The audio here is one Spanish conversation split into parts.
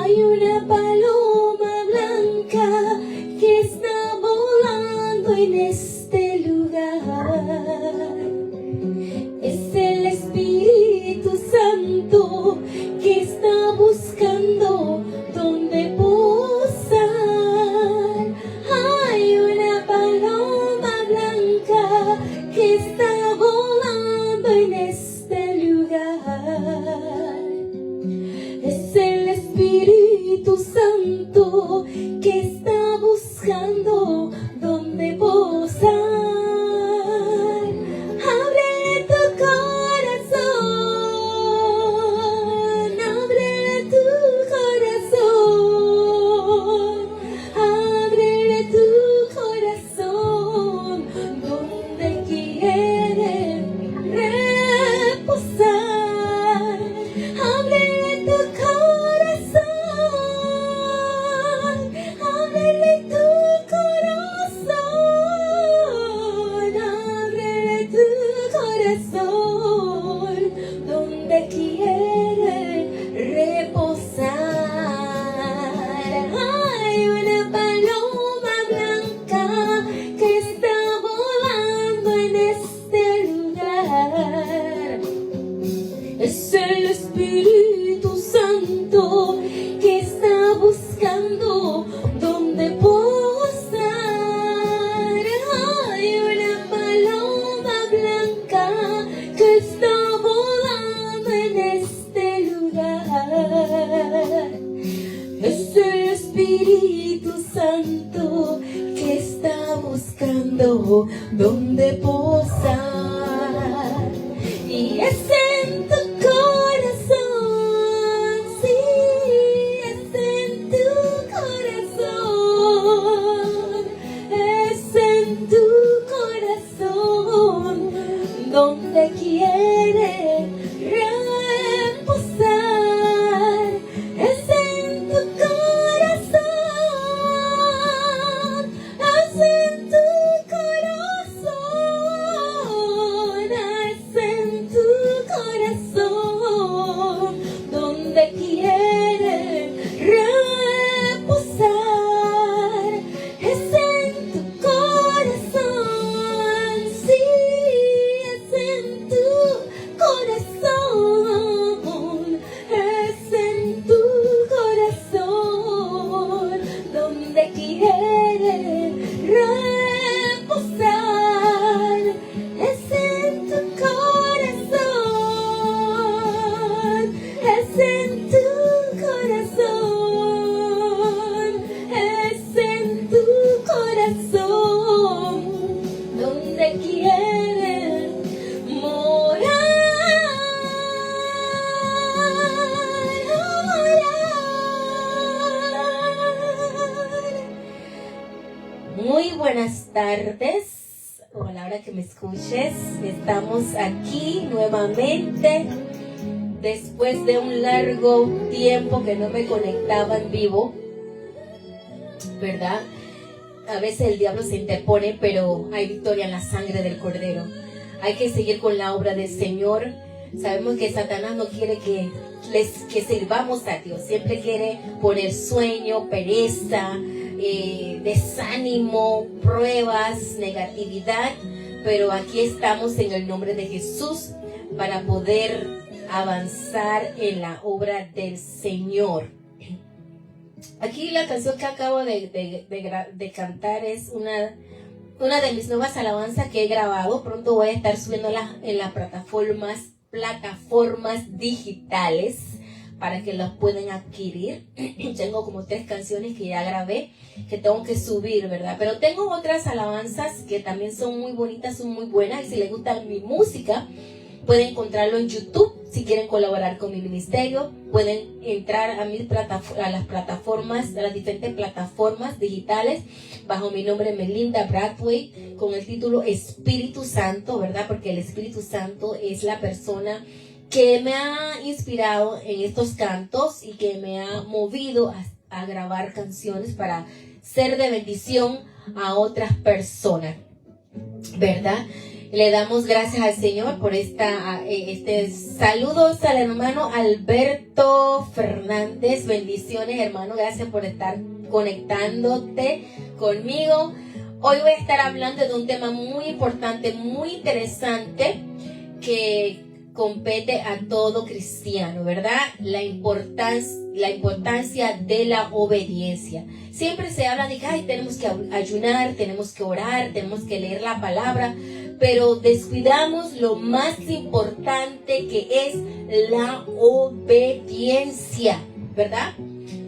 Hay una paloma blanca que está volando en este lugar. Es el Espíritu Santo que está buscando donde posar. Hay una paloma blanca que está volando en este lugar. Es el Espíritu Santo que está buscando donde posar. Abre tu corazón, abre tu corazón, abre tu corazón, donde quiere reposar. Abre tu corazón, abre tu corazón, abre tu corazón, donde quiere reposar. Hay una paloma blanca que está volando en este lugar. Es el Espíritu Santo que está buscando donde posar. Hay una paloma blanca que está volando en este lugar. Es el Espíritu Santo que está buscando donde posar. Y es en tu corazón, sí, es en tu corazón, es en tu corazón, donde quiere reposar. Es en tu corazón, es en tu corazón, es en tu corazón, donde quiere reposar. Es en tu corazón, sí, es en tu corazón, es en tu corazón, donde quiere reposar. Es en tu corazón, es en tu corazón, es en tu corazón, donde quiere morar. Muy buenas tardes, o a la hora que me escuches. Estamos aquí nuevamente después de un largo tiempo que no me conectaba en vivo, ¿verdad? A veces el diablo se interpone, pero hay victoria en la sangre del Cordero. Hay que seguir con la obra del Señor. Sabemos que Satanás no quiere que sirvamos a Dios. Siempre quiere poner sueño, pereza, desánimo, pruebas, negatividad. Pero aquí estamos en el nombre de Jesús para poder avanzar en la obra del Señor. Aquí la canción que acabo de cantar es una de mis nuevas alabanzas que he grabado. Pronto voy a estar subiéndolas en las plataformas digitales para que las puedan adquirir. Tengo como 3 canciones que ya grabé que tengo que subir, ¿verdad? Pero tengo otras alabanzas que también son muy bonitas, son muy buenas, y si les gusta mi música pueden encontrarlo en YouTube. Si quieren colaborar con mi ministerio, pueden entrar a las plataformas, a las diferentes plataformas digitales, bajo mi nombre Melinda Bradway, con el título Espíritu Santo, ¿verdad? Porque el Espíritu Santo es la persona que me ha inspirado en estos cantos y que me ha movido a grabar canciones para ser de bendición a otras personas, ¿verdad? Le damos gracias al Señor por saludos al hermano Alberto Fernández. Bendiciones, hermano. Gracias por estar conectándote conmigo. Hoy voy a estar hablando de un tema muy importante, muy interesante, que compete a todo cristiano, ¿verdad? La importancia de la obediencia. Siempre se habla de que tenemos que ayunar, tenemos que orar, tenemos que leer la palabra, pero descuidamos lo más importante, que es la obediencia, ¿verdad?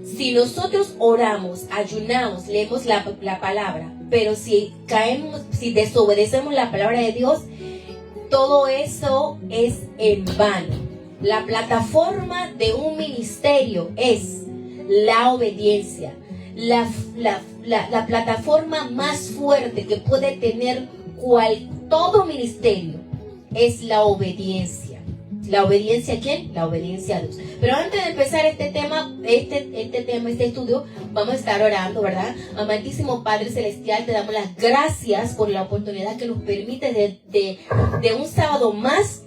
Si nosotros oramos, ayunamos, leemos la palabra, pero si desobedecemos la palabra de Dios, todo eso es en vano. La plataforma de un ministerio es la obediencia. La plataforma más fuerte que puede tener todo ministerio es la obediencia. ¿La obediencia a quién? La obediencia a Dios. Pero antes de empezar este estudio, vamos a estar orando, ¿verdad? Amantísimo Padre Celestial, te damos las gracias por la oportunidad que nos permite de un sábado más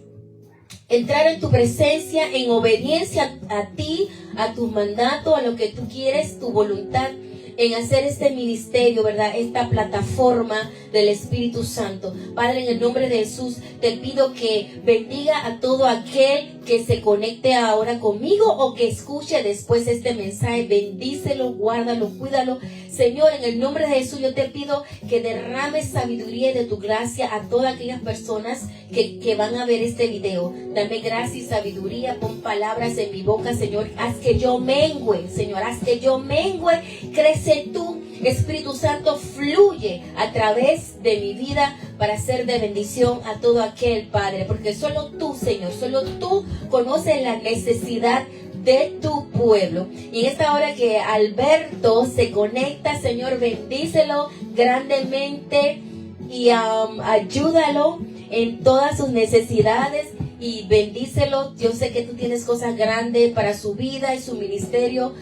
entrar en tu presencia en obediencia a ti, a tus mandatos, a lo que tú quieres, tu voluntad, en hacer este ministerio, ¿verdad? Esta plataforma del Espíritu Santo. Padre, en el nombre de Jesús, te pido que bendiga a todo aquel que se conecte ahora conmigo o que escuche después este mensaje. Bendícelo, guárdalo, cuídalo. Señor, en el nombre de Jesús, yo te pido que derrames sabiduría de tu gracia a todas aquellas personas que van a ver este video. Dame gracia y sabiduría, pon palabras en mi boca, Señor. Haz que yo mengüe, Señor, haz que yo mengüe. Crece tú, Espíritu Santo, fluye a través de mi vida para ser de bendición a todo aquel, Padre, porque solo tú, Señor, solo tú conoces la necesidad de tu pueblo. Y en esta hora que Alberto se conecta, Señor, bendícelo grandemente y ayúdalo en todas sus necesidades y bendícelo. Yo sé que tú tienes cosas grandes para su vida y su ministerio,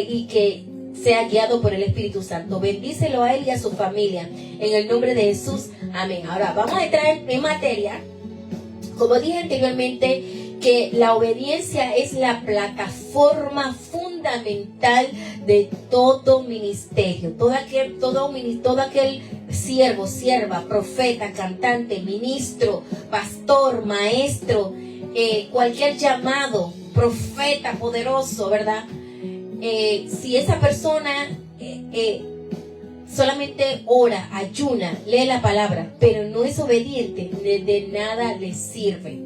y que sea guiado por el Espíritu Santo. Bendícelo a él y a su familia, en el nombre de Jesús, amén. Ahora vamos a entrar en materia. Como dije anteriormente, que la obediencia es la plataforma fundamental de todo ministerio. Todo aquel siervo, sierva, profeta, cantante, ministro, pastor, maestro, cualquier llamado, profeta poderoso, ¿verdad? Si esa persona solamente ora, ayuna, lee la palabra, pero no es obediente, de nada le sirve.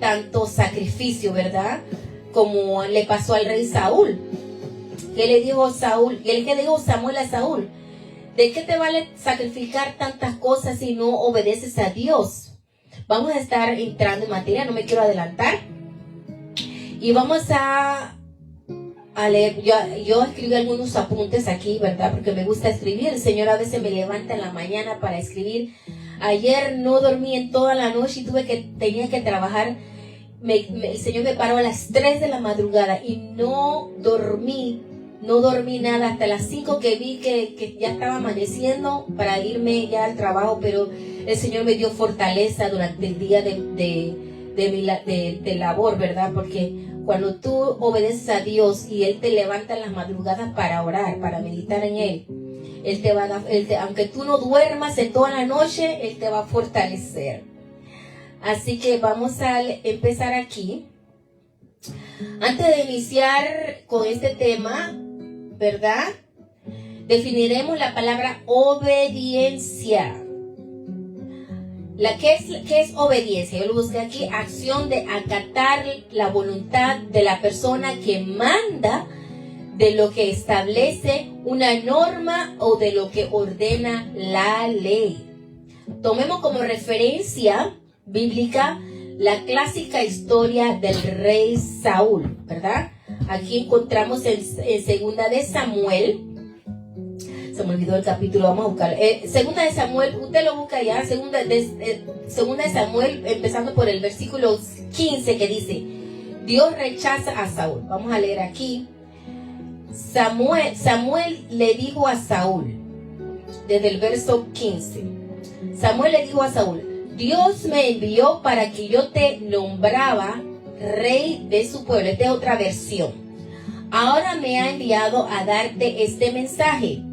Tanto sacrificio, ¿verdad? Como le pasó al rey Saúl. ¿Qué le dijo Samuel a Saúl? ¿De qué te vale sacrificar tantas cosas si no obedeces a Dios? Vamos a estar entrando en materia, no me quiero adelantar. Y vamos a leer. Yo escribí algunos apuntes aquí, ¿verdad? Porque me gusta escribir. El Señor a veces me levanta en la mañana para escribir. Ayer no dormí en toda la noche y tenía que trabajar. El Señor me paró a las 3 de la madrugada y no dormí nada hasta las 5 que vi que ya estaba amaneciendo para irme ya al trabajo, pero el Señor me dio fortaleza durante el día de labor, ¿verdad? Porque cuando tú obedeces a Dios y Él te levanta en las madrugadas para orar, para meditar en Él, Él te va a dar, aunque tú no duermas en toda la noche, Él te va a fortalecer. Así que vamos a empezar aquí. Antes de iniciar con este tema, ¿verdad? Definiremos la palabra obediencia. ¿Qué es obediencia? Yo lo busqué aquí. Acción de acatar la voluntad de la persona que manda, de lo que establece una norma o de lo que ordena la ley. Tomemos como referencia bíblica la clásica historia del rey Saúl, ¿verdad? Aquí encontramos en Segunda de Samuel. Se me olvidó el capítulo, vamos a buscar. Segunda de Samuel, usted lo busca ya. Segunda de Samuel, empezando por el versículo 15, que dice: Dios rechaza a Saúl. Vamos a leer aquí. Samuel le dijo a Saúl, desde el verso 15. Samuel le dijo a Saúl: Dios me envió para que yo te nombraba rey de su pueblo. Esta es otra versión. Ahora me ha enviado a darte este mensaje.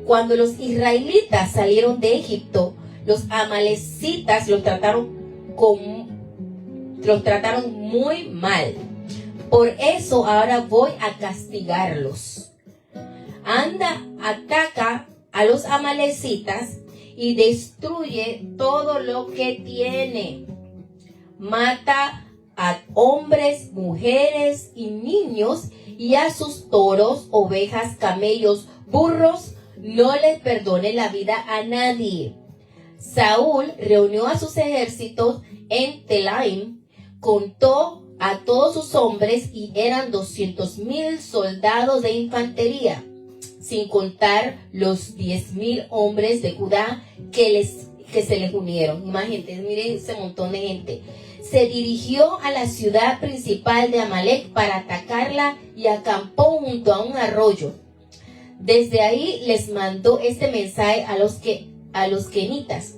Cuando los israelitas salieron de Egipto, los amalecitas los trataron muy mal. Por eso ahora voy a castigarlos. Anda, ataca a los amalecitas y destruye todo lo que tiene. Mata a hombres, mujeres y niños y a sus toros, ovejas, camellos, burros. No les perdone la vida a nadie. Saúl reunió a sus ejércitos en Telaim, contó a todos sus hombres y eran 200,000 soldados de infantería, sin contar los 10,000 hombres de Judá que se les unieron. Imagínate, miren ese montón de gente. Se dirigió a la ciudad principal de Amalek para atacarla y acampó junto a un arroyo. Desde ahí les mandó este mensaje a los kenitas: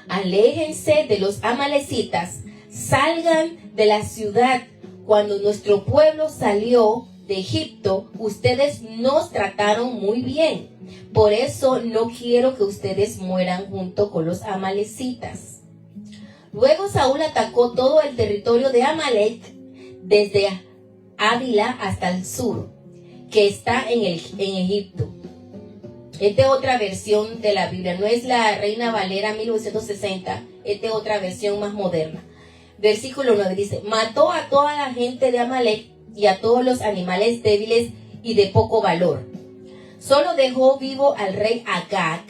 aléjense de los amalecitas, salgan de la ciudad. Cuando nuestro pueblo salió de Egipto, ustedes nos trataron muy bien. Por eso no quiero que ustedes mueran junto con los amalecitas. Luego Saúl atacó todo el territorio de Amalek, desde Ávila hasta el sur, que está en Egipto. Esta es otra versión de la Biblia, no es la Reina Valera 1960, esta es otra versión más moderna. Versículo 9 dice: mató a toda la gente de Amalek y a todos los animales débiles y de poco valor. Solo dejó vivo al rey Agag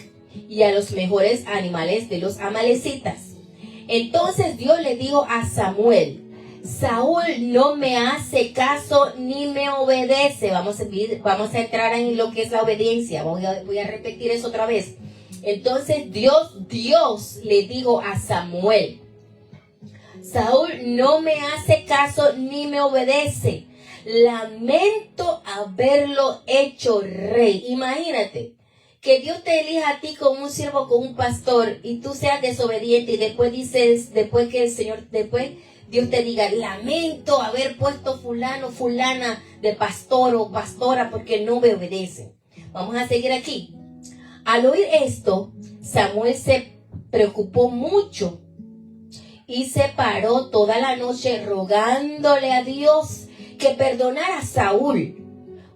y a los mejores animales de los amalecitas. Entonces Dios le dijo a Samuel: Saúl no me hace caso ni me obedece. Vamos a entrar en lo que es la obediencia. Voy a repetir eso otra vez. Entonces Dios le dijo a Samuel: Saúl no me hace caso ni me obedece. Lamento haberlo hecho rey. Imagínate que Dios te elija a ti como un siervo, como un pastor, y tú seas desobediente, y después Dios te diga: lamento haber puesto fulano, fulana de pastor o pastora porque no me obedecen. Vamos a seguir aquí. Al oír esto, Samuel se preocupó mucho y se paró toda la noche rogándole a Dios que perdonara a Saúl.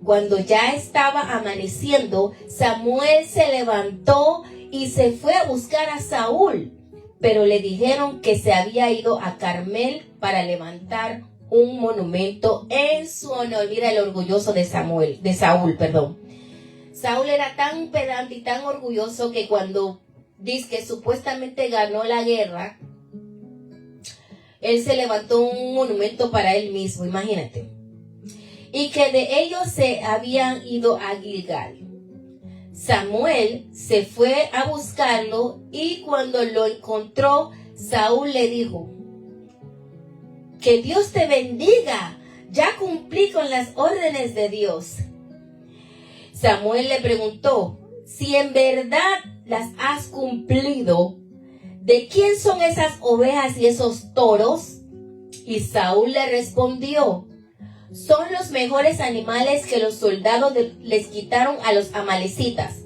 Cuando ya estaba amaneciendo, Samuel se levantó y se fue a buscar a Saúl, pero le dijeron que se había ido a Carmel para levantar un monumento en su honor. Mira el orgulloso de Saúl. Saúl era tan pedante y tan orgulloso que cuando dice que supuestamente ganó la guerra, él se levantó un monumento para él mismo, imagínate. Y que de ellos se habían ido a Gilgal. Samuel se fue a buscarlo y cuando lo encontró, Saúl le dijo: que Dios te bendiga, ya cumplí con las órdenes de Dios. Samuel le preguntó: si en verdad las has cumplido, ¿de quién son esas ovejas y esos toros? Y Saúl le respondió: son los mejores animales que los soldados les quitaron a los amalecitas.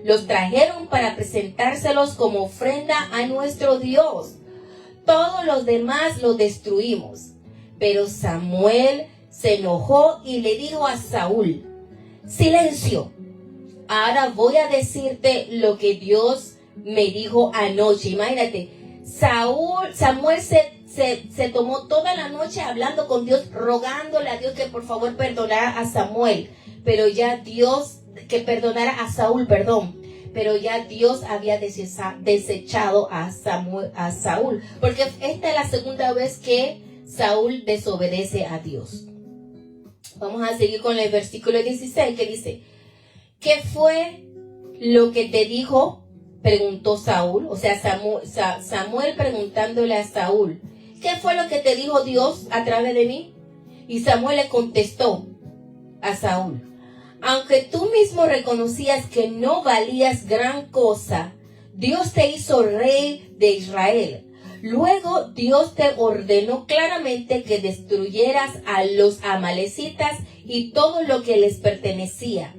Los trajeron para presentárselos como ofrenda a nuestro Dios. Todos los demás los destruimos. Pero Samuel se enojó y le dijo a Saúl: silencio, ahora voy a decirte lo que Dios me dijo anoche. Imagínate, Samuel se tomó toda la noche hablando con Dios, rogándole a Dios que por favor perdonara a Samuel, pero ya Dios, que perdonara a Saúl, pero ya Dios había desechado a Saúl, porque esta es la segunda vez que Saúl desobedece a Dios. Vamos a seguir con el versículo 16 que dice: ¿qué fue lo que te dijo? Preguntó Saúl, o sea, Samuel preguntándole a Saúl: ¿qué fue lo que te dijo Dios a través de mí? Y Samuel le contestó a Saúl: aunque tú mismo reconocías que no valías gran cosa, Dios te hizo rey de Israel. Luego Dios te ordenó claramente que destruyeras a los amalecitas y todo lo que les pertenecía.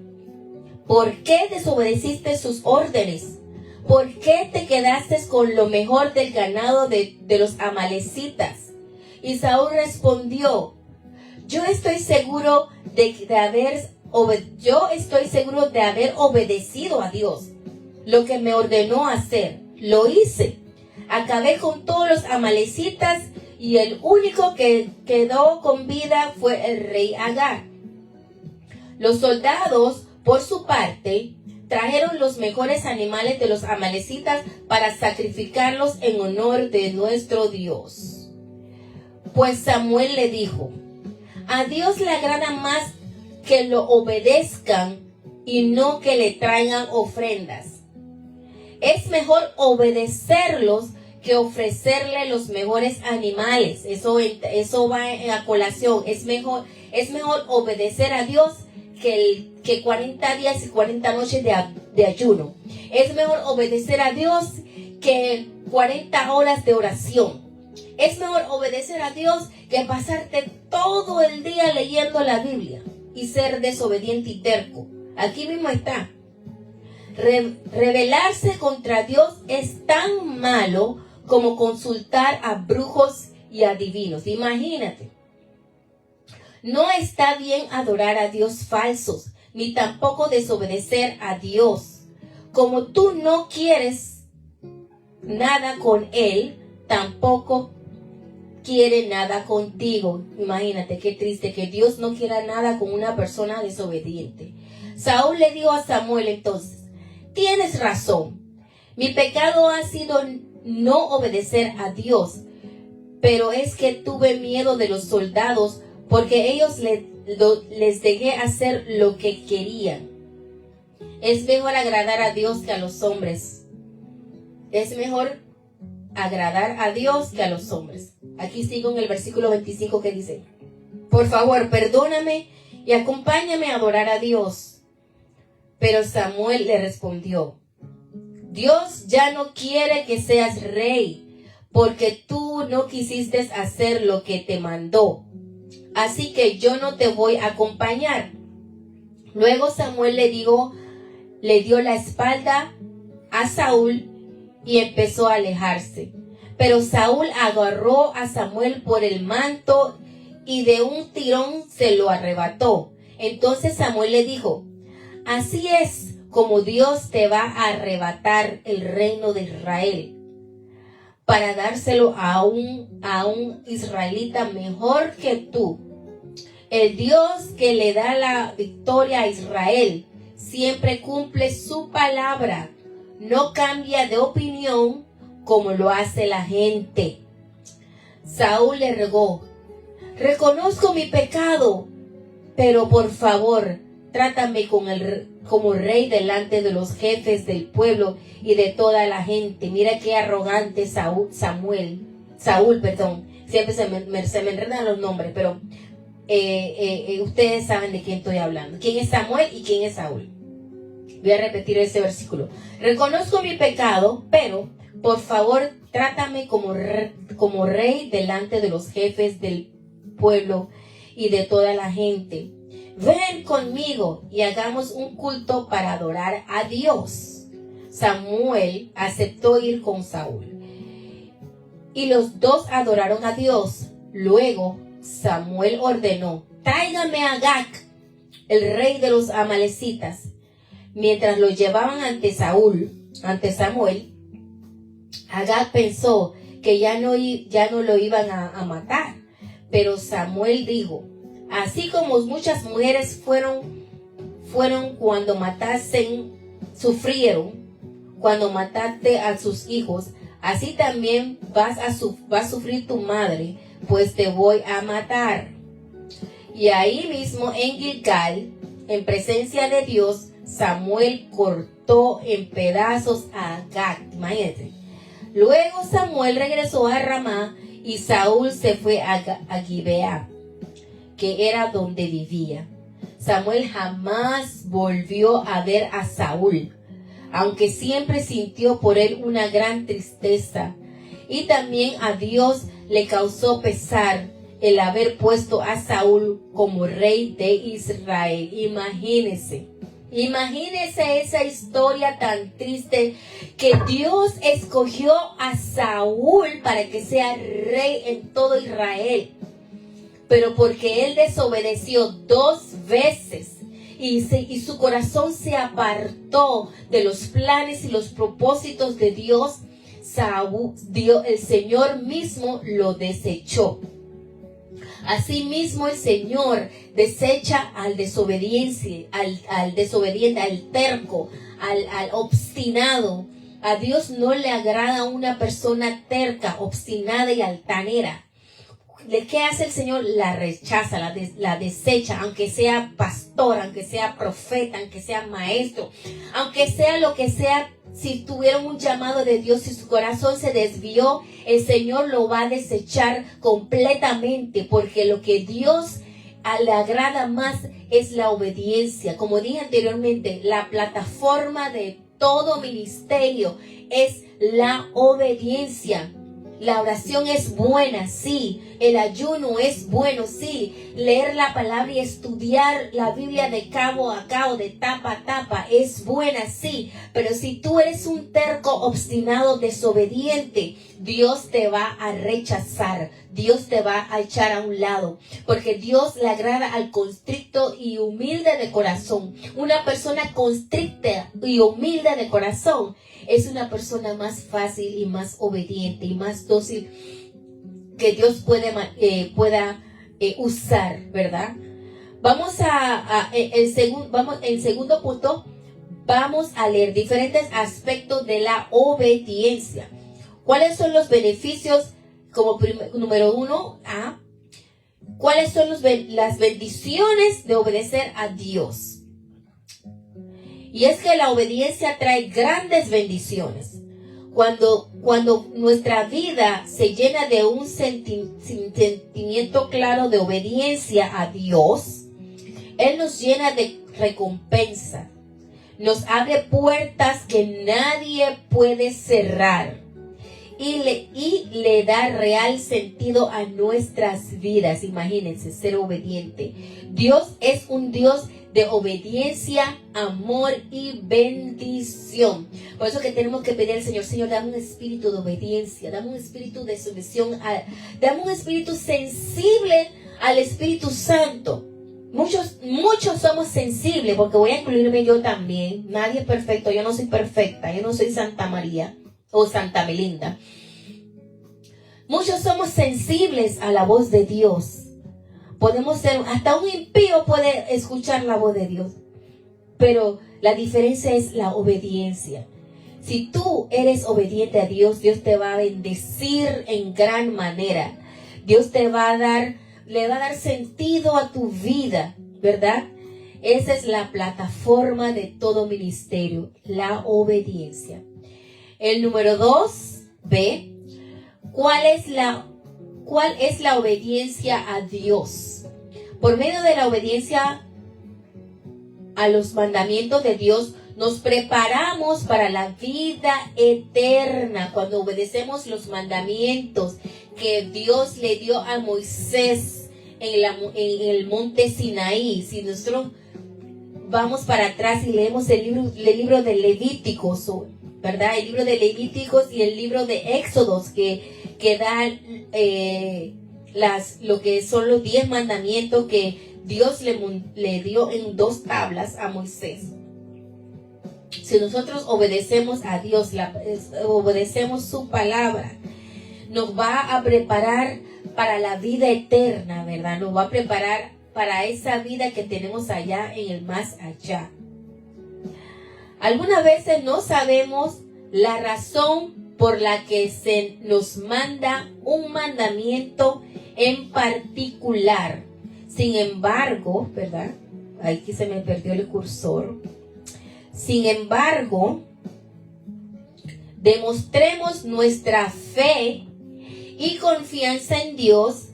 ¿Por qué desobedeciste sus órdenes? ¿Por qué te quedaste con lo mejor del ganado de los amalecitas? Y Saúl respondió, yo estoy seguro de haber obedecido a Dios. Lo que me ordenó hacer, lo hice. Acabé con todos los amalecitas y el único que quedó con vida fue el rey Agag. Los soldados, por su parte, trajeron los mejores animales de los amalecitas para sacrificarlos en honor de nuestro Dios. Pues Samuel le dijo, a Dios le agrada más que lo obedezcan y no que le traigan ofrendas. Es mejor obedecerlos que ofrecerle los mejores animales. Eso va a colación. Es mejor obedecer a Dios que 40 días y 40 noches de ayuno. Es mejor obedecer a Dios que 40 horas de oración. Es mejor obedecer a Dios que pasarte todo el día leyendo la Biblia y ser desobediente y terco. Aquí mismo está. Rebelarse contra Dios es tan malo como consultar a brujos y adivinos. Imagínate. No está bien adorar a Dios falsos, ni tampoco desobedecer a Dios. Como tú no quieres nada con Él, tampoco quiere nada contigo. Imagínate qué triste que Dios no quiera nada con una persona desobediente. Saúl le dijo a Samuel entonces, tienes razón, mi pecado ha sido no obedecer a Dios, pero es que tuve miedo de los soldados porque ellos les dejé hacer lo que querían. Es mejor agradar a Dios que a los hombres. Es mejor agradar a Dios que a los hombres. Aquí sigo en el versículo 25 que dice, por favor, perdóname y acompáñame a adorar a Dios. Pero Samuel le respondió, Dios ya no quiere que seas rey, porque tú no quisiste hacer lo que te mandó. Así que yo no te voy a acompañar. Luego Samuel le dio la espalda a Saúl y empezó a alejarse. Pero Saúl agarró a Samuel por el manto y de un tirón se lo arrebató. Entonces Samuel le dijo, así es como Dios te va a arrebatar el reino de Israel para dárselo a un israelita mejor que tú. El Dios que le da la victoria a Israel siempre cumple su palabra. No cambia de opinión como lo hace la gente. Saúl le rogó, reconozco mi pecado, pero por favor, trátame como rey delante de los jefes del pueblo y de toda la gente. Mira qué arrogante Saúl. Siempre se me enredan los nombres, pero ustedes saben de quién estoy hablando. ¿Quién es Samuel y quién es Saúl? Voy a repetir ese versículo. Reconozco mi pecado, pero por favor, trátame como rey delante de los jefes del pueblo y de toda la gente. Ven conmigo y hagamos un culto para adorar a Dios. Samuel aceptó ir con Saúl. Y los dos adoraron a Dios. Luego Samuel ordenó, tráigame a Agag, el rey de los amalecitas. Mientras lo llevaban ante Samuel, Agag pensó que ya no lo iban a matar. Pero Samuel dijo, así como muchas mujeres fueron cuando sufrieron cuando mataste a sus hijos, así también va a sufrir tu madre, pues te voy a matar. Y ahí mismo en Gilgal, en presencia de Dios, Samuel cortó en pedazos a Agag. Imagínate. Luego Samuel regresó a Ramá y Saúl se fue a Gibea, que era donde vivía. Samuel jamás volvió a ver a Saúl. aunque siempre sintió por él una gran tristeza. Y también a Dios le causó pesar el haber puesto a Saúl como rey de Israel. Imagínense esa historia tan triste, que Dios escogió a Saúl para que sea rey en todo Israel, pero porque él desobedeció 2 veces y su corazón se apartó de los planes y los propósitos de Dios, el Señor mismo lo desechó. Asimismo, el Señor desecha al desobediente, al terco, al obstinado. A Dios no le agrada una persona terca, obstinada y altanera. ¿Qué hace el Señor? La rechaza, la desecha, aunque sea pastor, aunque sea profeta, aunque sea maestro, aunque sea lo que sea. Si tuvieron un llamado de Dios, si su corazón se desvió, el Señor lo va a desechar completamente, porque lo que Dios le agrada más es la obediencia. Como dije anteriormente, la plataforma de todo ministerio es la obediencia. La oración es buena, sí. El ayuno es bueno, sí. Leer la palabra y estudiar la Biblia de cabo a cabo, de tapa a tapa, es buena, sí. Pero si tú eres un terco, obstinado, desobediente, Dios te va a rechazar. Dios te va a echar a un lado. Porque Dios le agrada al constricto y humilde de corazón. Una persona constricta y humilde de corazón es una persona más fácil y más obediente y más dócil que Dios pueda usar, ¿verdad? Vamos en segundo punto, vamos a leer diferentes aspectos de la obediencia. ¿Cuáles son los beneficios? Como número 1, ¿cuáles son las bendiciones de obedecer a Dios? Y es que la obediencia trae grandes bendiciones. Cuando nuestra vida se llena de un sentimiento claro de obediencia a Dios, Él nos llena de recompensa. Nos abre puertas que nadie puede cerrar. Y le da real sentido a nuestras vidas. Imagínense, ser obediente. Dios es un Dios de obediencia, amor y bendición. Por eso que tenemos que pedir al Señor: Señor, dame un espíritu de obediencia, dame un espíritu de sumisión, dame un espíritu sensible al Espíritu Santo. Muchos somos sensibles, porque voy a incluirme yo también. Nadie es perfecto, yo no soy perfecta, yo no soy Santa María o Santa Melinda. Muchos somos sensibles a la voz de Dios. Podemos ser, hasta un impío puede escuchar la voz de Dios. Pero la diferencia es la obediencia. Si tú eres obediente a Dios, Dios te va a bendecir en gran manera. Dios le va a dar sentido a tu vida, ¿verdad? Esa es la plataforma de todo ministerio, la obediencia. El número 2, B. ¿Cuál es la obediencia a Dios? Por medio de la obediencia a los mandamientos de Dios, nos preparamos para la vida eterna. Cuando obedecemos los mandamientos que Dios le dio a Moisés en el monte Sinaí. Si nosotros vamos para atrás y leemos el libro de Levíticos, ¿verdad? El libro de Levíticos y el libro de Éxodos que dan lo que son los 10 mandamientos que Dios le dio en 2 tablas a Moisés. Si nosotros obedecemos a Dios, obedecemos su palabra, nos va a preparar para la vida eterna, ¿verdad? Nos va a preparar para esa vida que tenemos allá en el más allá. Algunas veces no sabemos la razón por la que se nos manda un mandamiento en particular. Sin embargo, ¿verdad? Aquí se me perdió el cursor. Sin embargo, demostremos nuestra fe y confianza en Dios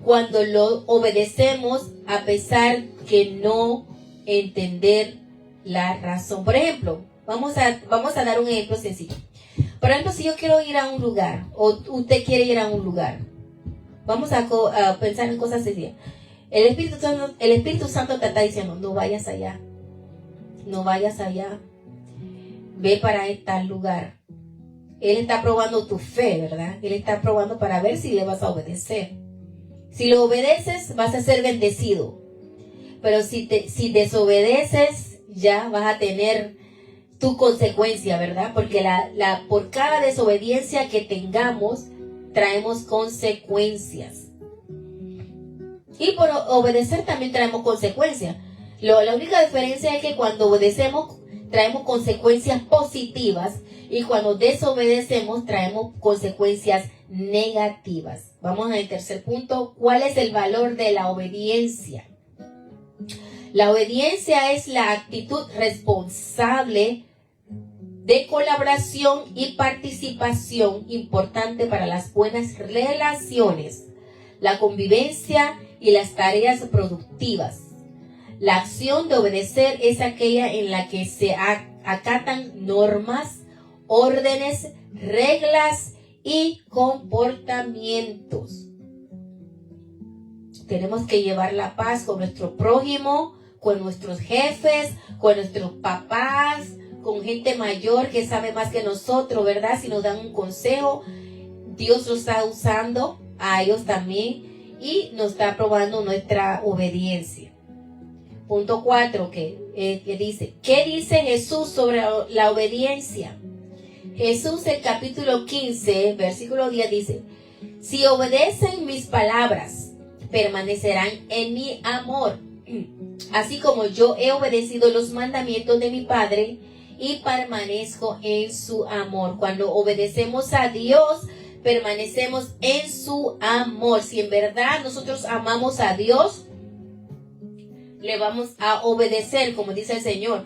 cuando lo obedecemos, a pesar que no entender la razón. Por ejemplo, Vamos a dar un ejemplo sencillo. Por ejemplo, si yo quiero ir a un lugar, o usted quiere ir a un lugar, vamos a pensar en cosas sencillas. El Espíritu Santo te está diciendo, no vayas allá, ve para tal lugar. Él está probando tu fe, ¿verdad? Él está probando para ver si le vas a obedecer. Si le obedeces, vas a ser bendecido. Pero si desobedeces, ya vas a tener tu consecuencia, ¿verdad? Porque por cada desobediencia que tengamos, traemos consecuencias. Y por obedecer también traemos consecuencias. La única diferencia es que cuando obedecemos, traemos consecuencias positivas. Y cuando desobedecemos, traemos consecuencias negativas. Vamos al tercer punto. ¿Cuál es el valor de la obediencia? La obediencia es la actitud responsable de colaboración y participación importante para las buenas relaciones, la convivencia y las tareas productivas. La acción de obedecer es aquella en la que se acatan normas, órdenes, reglas y comportamientos. Tenemos que llevar la paz con nuestro prójimo, con nuestros jefes, con nuestros papás, con gente mayor que sabe más que nosotros, ¿verdad? Si nos dan un consejo, Dios lo está usando a ellos también y nos está probando nuestra obediencia. Punto 4 que dice, ¿qué dice Jesús sobre la obediencia? Jesús en capítulo 15, versículo 10 dice, si obedecen mis palabras, permanecerán en mi amor, así como yo he obedecido los mandamientos de mi Padre y permanezco en su amor. Cuando obedecemos a Dios, permanecemos en su amor. Si en verdad nosotros amamos a Dios, le vamos a obedecer, como dice el Señor.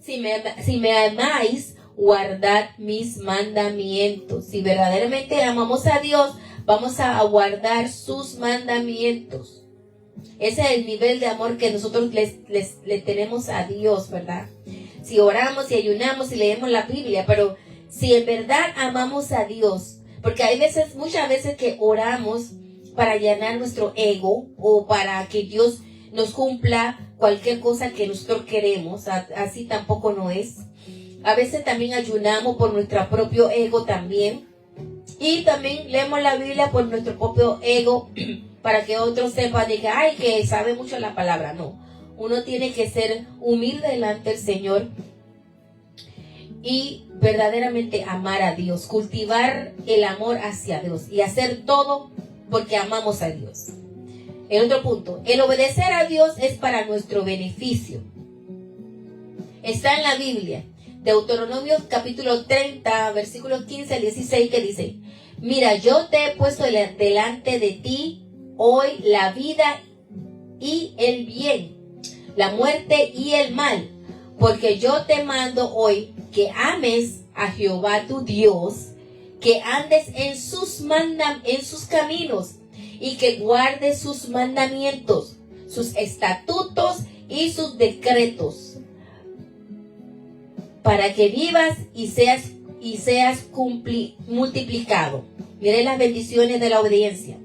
Si me amáis, guardad mis mandamientos. Si verdaderamente amamos a Dios, vamos a guardar sus mandamientos. Ese es el nivel de amor que nosotros le tenemos a Dios, ¿verdad? Si oramos y ayunamos y leemos la Biblia, pero si en verdad amamos a Dios, porque hay muchas veces que oramos para llenar nuestro ego o para que Dios nos cumpla cualquier cosa que nosotros queremos, así tampoco no es. A veces también ayunamos por nuestro propio ego también. Y también leemos la Biblia por nuestro propio ego para que otros sepan de que, ay, que sabe mucho la palabra. No, uno tiene que ser humilde delante del Señor y verdaderamente amar a Dios, cultivar el amor hacia Dios y hacer todo porque amamos a Dios. El otro punto, el obedecer a Dios es para nuestro beneficio. Está en la Biblia. Deuteronomio capítulo 30, versículos 15 al 16 que dice, mira, yo te he puesto delante de ti hoy la vida y el bien, la muerte y el mal, porque yo te mando hoy que ames a Jehová tu Dios, que andes en sus caminos y que guardes sus mandamientos, sus estatutos y sus decretos, para que vivas y seas multiplicado. Miren las bendiciones de la obediencia.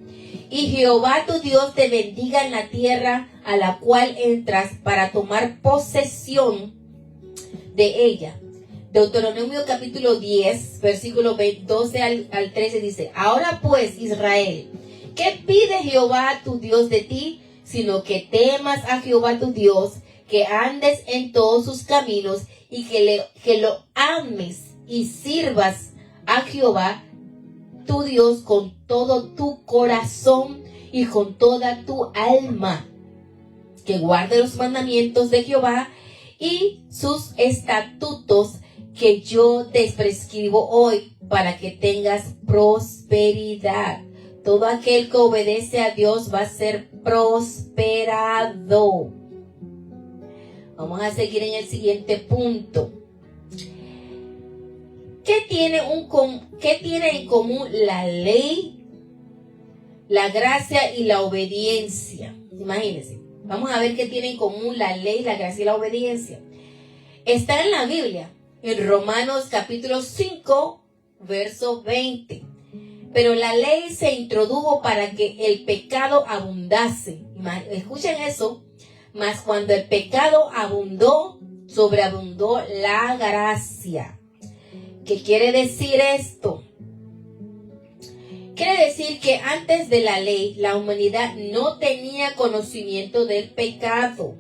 Y Jehová tu Dios te bendiga en la tierra a la cual entras para tomar posesión de ella. Deuteronomio capítulo 10, versículo 12 al 13 dice, ahora pues, Israel, ¿qué pide Jehová tu Dios de ti? Sino que temas a Jehová tu Dios, que andes en todos sus caminos y que lo ames y sirvas a Jehová tu Dios con todo tu corazón y con toda tu alma, que guarde los mandamientos de Jehová y sus estatutos que yo te prescribo hoy para que tengas prosperidad. Todo aquel que obedece a Dios va a ser prosperado. Vamos a seguir en el siguiente punto. ¿Qué tiene en común la ley, la gracia y la obediencia? Imagínense. Vamos a ver qué tiene en común la ley, la gracia y la obediencia. Está en la Biblia, en Romanos capítulo 5, verso 20. Pero la ley se introdujo para que el pecado abundase. Escuchen eso. Mas cuando el pecado abundó, sobreabundó la gracia. ¿Qué quiere decir esto? Quiere decir que antes de la ley, la humanidad no tenía conocimiento del pecado.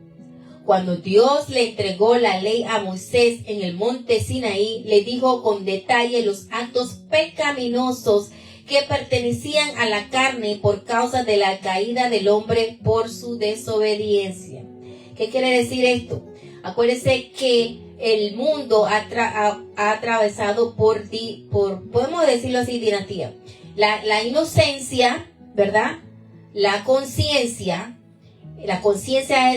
Cuando Dios le entregó la ley a Moisés en el monte Sinaí, le dijo con detalle los actos pecaminosos que pertenecían a la carne por causa de la caída del hombre por su desobediencia. ¿Qué quiere decir esto? Acuérdense que el mundo ha atravesado por, podemos decirlo así, dinastía. La inocencia, ¿verdad? La conciencia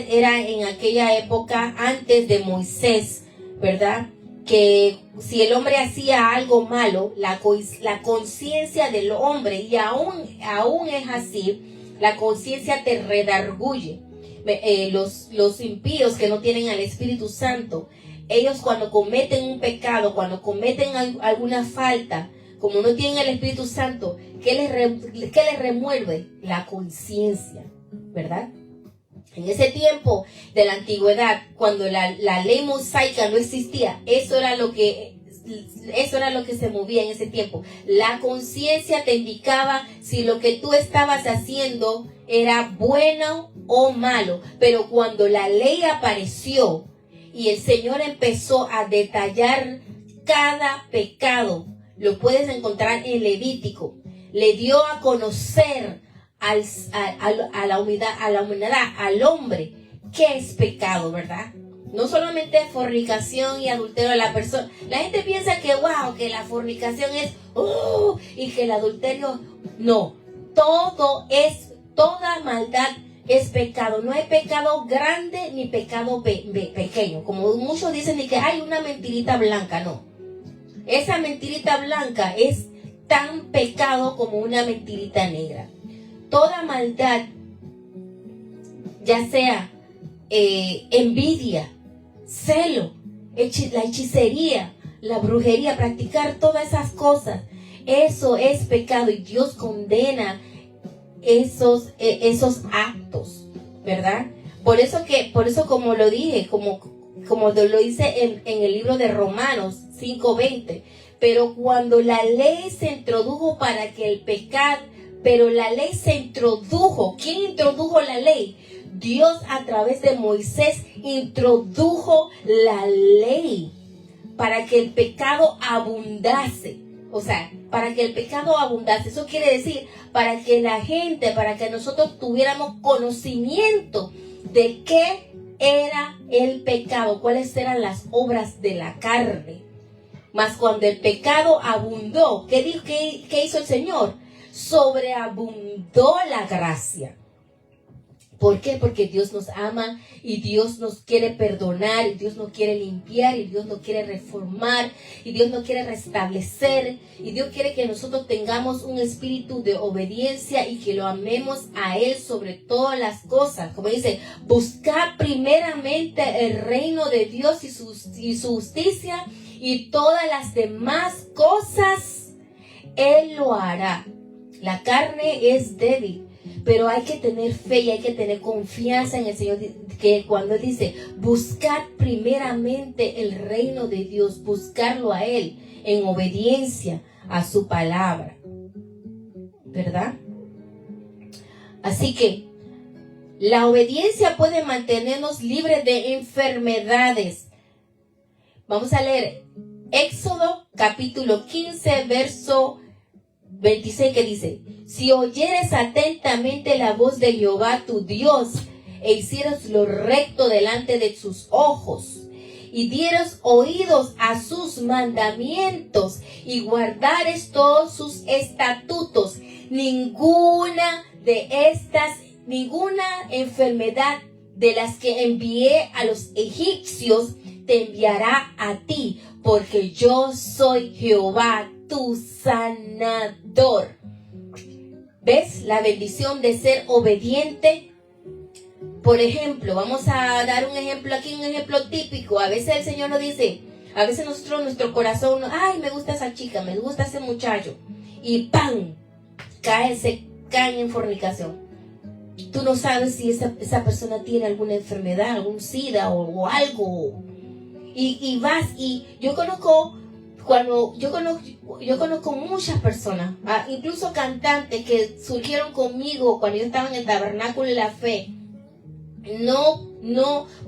era en aquella época antes de Moisés, ¿verdad? Que si el hombre hacía algo malo, la conciencia del hombre, y aún es así, la conciencia te redarguye. Los impíos que no tienen al Espíritu Santo, ellos cuando cometen un pecado, cuando cometen alguna falta, como no tienen el Espíritu Santo, ¿qué les remueve? La conciencia, ¿verdad? En ese tiempo de la antigüedad, cuando la ley mosaica no existía, eso era lo que se movía en ese tiempo. La conciencia te indicaba si lo que tú estabas haciendo era bueno o malo. Pero cuando la ley apareció y el Señor empezó a detallar cada pecado, lo puedes encontrar en Levítico, le dio a conocer a la humanidad, al hombre, qué es pecado, ¿verdad? No solamente fornicación y adulterio de la persona. La gente piensa que que la fornicación es y que el adulterio no. Toda maldad es pecado. No hay pecado grande ni pecado pequeño. Como muchos dicen, ni que hay una mentirita blanca, no. Esa mentirita blanca es tan pecado como una mentirita negra. Toda maldad, ya sea envidia, celo, la hechicería, la brujería, practicar todas esas cosas, eso es pecado y Dios condena esos actos, ¿verdad? Por eso como lo dije, como lo hice en el libro de Romanos 5:20, pero cuando la ley se introdujo para que el pecado, pero la ley se introdujo. ¿Quién introdujo la ley? Dios a través de Moisés introdujo la ley para que el pecado abundase. O sea, para que el pecado abundase. Eso quiere decir, para que nosotros tuviéramos conocimiento de qué era el pecado, cuáles eran las obras de la carne. Mas cuando el pecado abundó, ¿qué hizo el Señor? Sobreabundó la gracia. ¿Por qué? Porque Dios nos ama y Dios nos quiere perdonar y Dios nos quiere limpiar y Dios nos quiere reformar y Dios nos quiere restablecer y Dios quiere que nosotros tengamos un espíritu de obediencia y que lo amemos a Él sobre todas las cosas. Como dice, buscar primeramente el reino de Dios y su justicia y todas las demás cosas Él lo hará. La carne es débil, pero hay que tener fe y hay que tener confianza en el Señor, que cuando dice, buscar primeramente el reino de Dios, buscarlo a Él en obediencia a su palabra, ¿verdad? Así que la obediencia puede mantenernos libres de enfermedades. Vamos a leer Éxodo capítulo 15, verso 26, que dice: si oyeres atentamente la voz de Jehová tu Dios, e hicieras lo recto delante de sus ojos, y dieras oídos a sus mandamientos, y guardares todos sus estatutos, ninguna enfermedad de las que envié a los egipcios te enviará a ti, porque yo soy Jehová tu sanador. ¿Ves la bendición de ser obediente? Por ejemplo, vamos a dar un ejemplo aquí, un ejemplo típico. A veces el Señor nos dice, a veces nosotros, nuestro corazón, ay, me gusta esa chica, me gusta ese muchacho. Y ¡pam! Se caen en fornicación. Tú no sabes si esa persona tiene alguna enfermedad, algún SIDA o algo. Y vas, y yo conozco muchas personas, incluso cantantes que surgieron conmigo cuando yo estaba en el Tabernáculo de la Fe.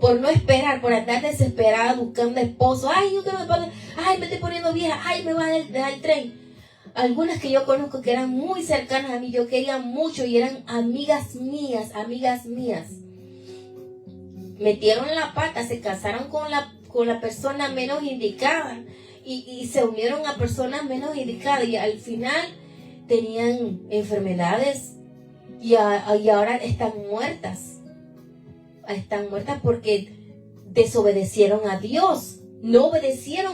Por no esperar, por andar desesperada buscando esposo. Ay, me estoy poniendo vieja, ay, me va a dar el tren. Algunas que yo conozco que eran muy cercanas a mí, yo quería mucho y eran amigas mías. Metieron la pata, se casaron con la persona menos indicada y se unieron a personas menos indicadas y al final tenían enfermedades y ahora están muertas. Están muertas porque desobedecieron a Dios. No obedecieron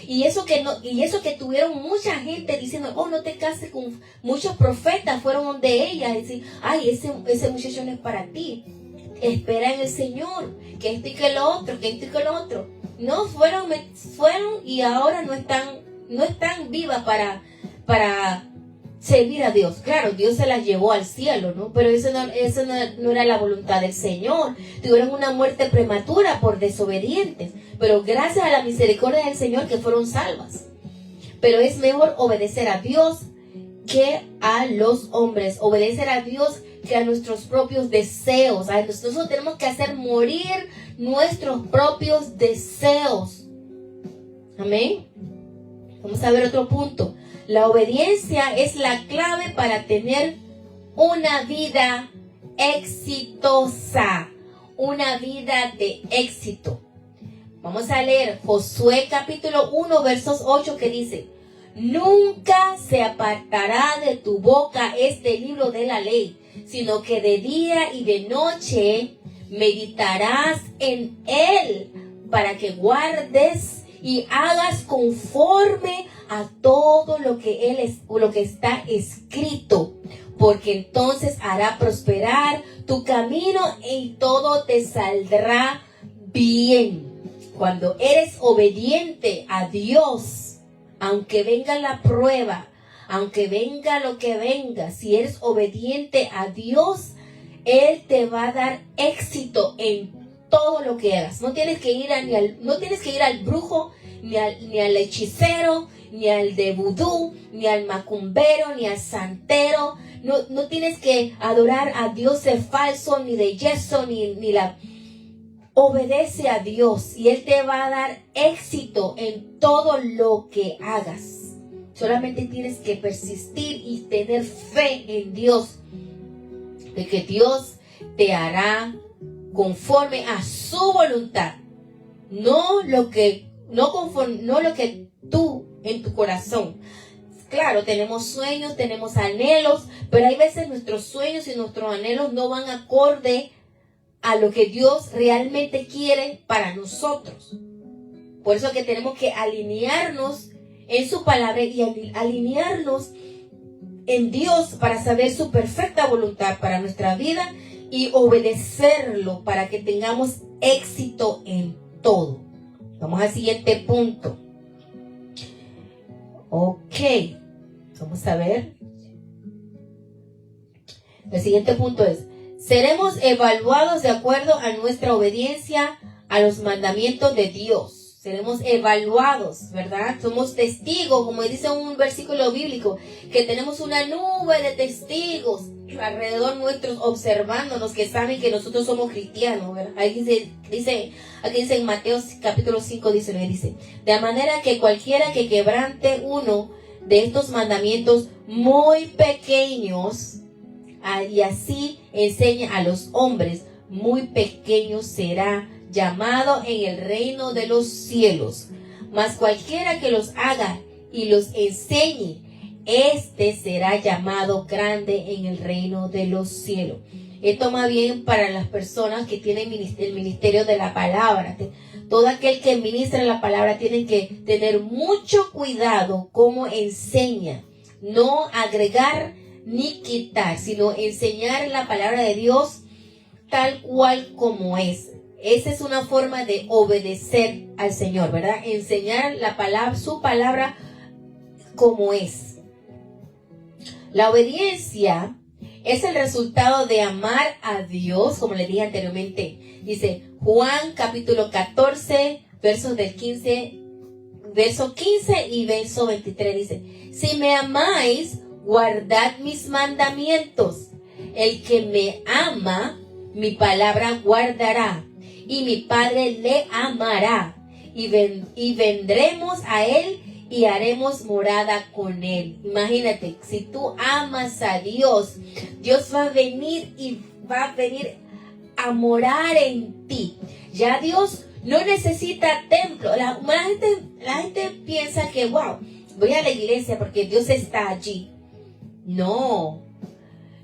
y eso que tuvieron mucha gente diciendo, oh, no te cases con muchos profetas fueron donde ella y decir, ay, ese muchacho no es para ti. Espera en el Señor, que esto y que lo otro. No fueron y ahora no están vivas para servir a Dios. Claro, Dios se las llevó al cielo, ¿no? Pero eso no era la voluntad del Señor. Tuvieron una muerte prematura por desobedientes. Pero gracias a la misericordia del Señor que fueron salvas. Pero es mejor obedecer a Dios que a los hombres. Obedecer a Dios que a nuestros propios deseos. Nosotros tenemos que hacer morir nuestros propios deseos. Amén. Vamos a ver otro punto. La obediencia es la clave para tener una vida exitosa. Una vida de éxito. Vamos a leer Josué capítulo 1 versos 8 que dice: nunca se apartará de tu boca este libro de la ley, sino que de día y de noche meditarás en él para que guardes y hagas conforme a todo lo que está escrito, porque entonces hará prosperar tu camino y todo te saldrá bien. Cuando eres obediente a Dios, aunque venga la prueba, aunque venga lo que venga, si eres obediente a Dios, Él te va a dar éxito en todo lo que hagas. No tienes que ir al brujo, ni al hechicero, ni al de vudú, ni al macumbero, ni al santero. No tienes que adorar a dioses falsos, ni de yeso, ni la... Obedece a Dios y Él te va a dar éxito en todo lo que hagas. Solamente tienes que persistir y tener fe en Dios, de que Dios te hará conforme a su voluntad, no lo que tú en tu corazón. Claro, tenemos sueños, tenemos anhelos, pero hay veces nuestros sueños y nuestros anhelos no van acorde a lo que Dios realmente quiere para nosotros. Por eso que tenemos que alinearnos en su palabra y alinearnos en Dios para saber su perfecta voluntad para nuestra vida y obedecerlo para que tengamos éxito en todo. Vamos al siguiente punto. Ok, vamos a ver. El siguiente punto es: seremos evaluados de acuerdo a nuestra obediencia a los mandamientos de Dios. Seremos evaluados, ¿verdad? Somos testigos, como dice un versículo bíblico, que tenemos una nube de testigos alrededor nuestros observándonos, que saben que nosotros somos cristianos, ¿verdad? Ahí dice en Mateo capítulo 5, dice, de manera que cualquiera que quebrante uno de estos mandamientos muy pequeños, y así enseña a los hombres, muy pequeño será llamado en el reino de los cielos. Mas cualquiera que los haga y los enseñe, este será llamado grande en el reino de los cielos. Esto más bien para las personas que tienen el ministerio de la palabra. Todo aquel que ministra la palabra tiene que tener mucho cuidado cómo enseña. No agregar ni quitar, sino enseñar la palabra de Dios tal cual como es. Esa es una forma de obedecer al Señor, ¿verdad? Enseñar la palabra, su palabra como es. La obediencia es el resultado de amar a Dios, como le dije anteriormente. Dice Juan capítulo 14, verso 15 y verso 23. Dice, si me amáis, guardad mis mandamientos. El que me ama, mi palabra guardará, y mi Padre le amará, y vendremos a él y haremos morada con él. Imagínate, si tú amas a Dios, Dios va a venir a morar en ti. Ya Dios no necesita templo. La gente piensa que, wow, voy a la iglesia porque Dios está allí. No,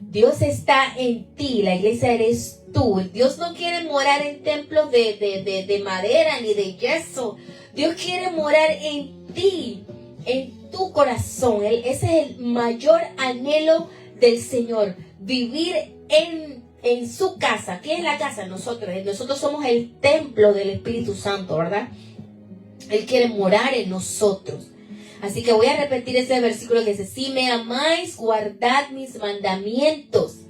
Dios está en ti, la iglesia eres tú. Dios no quiere morar en templos de madera ni de yeso. Dios quiere morar en ti, en tu corazón. Ese es el mayor anhelo del Señor, vivir en su casa. ¿Qué es la casa? Nosotros somos el templo del Espíritu Santo, ¿verdad? Él quiere morar en nosotros. Así que voy a repetir ese versículo que dice, si me amáis, guardad mis mandamientos.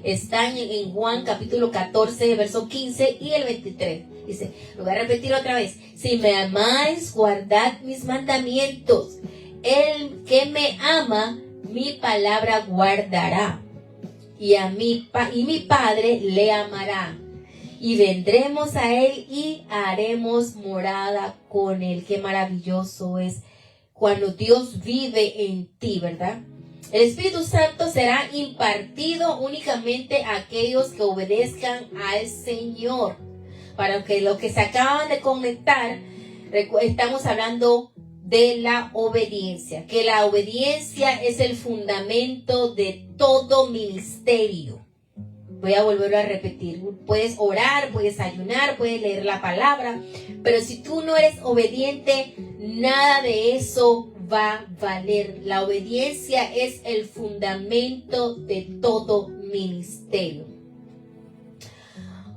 Están en Juan capítulo 14, verso 15 y el 23. Dice, lo voy a repetir otra vez. Si me amáis, guardad mis mandamientos. El que me ama, mi palabra guardará. Y mi Padre le amará. Y vendremos a él y haremos morada con él. Qué maravilloso es cuando Dios vive en ti, ¿verdad? El Espíritu Santo será impartido únicamente a aquellos que obedezcan al Señor. Para que los que se acaban de conectar, estamos hablando de la obediencia. Que la obediencia es el fundamento de todo ministerio. Voy a volverlo a repetir. Puedes orar, puedes ayunar, puedes leer la palabra, pero si tú no eres obediente, nada de eso va a valer. La obediencia es el fundamento de todo ministerio.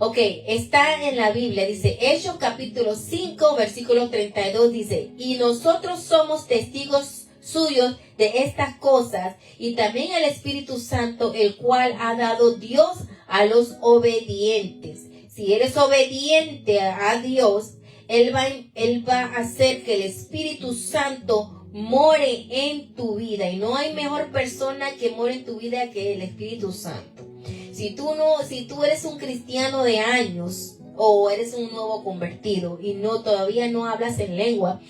Ok, está en la Biblia, dice Hechos capítulo 5, versículo 32, dice, y nosotros somos testigos suyos de estas cosas, y también el Espíritu Santo, el cual ha dado Dios a los obedientes. Si eres obediente a Dios, Él va a hacer que el Espíritu Santo more en tu vida, y no hay mejor persona que more en tu vida que el Espíritu Santo. Si tú eres un cristiano de años o eres un nuevo convertido y todavía no hablas en lengua,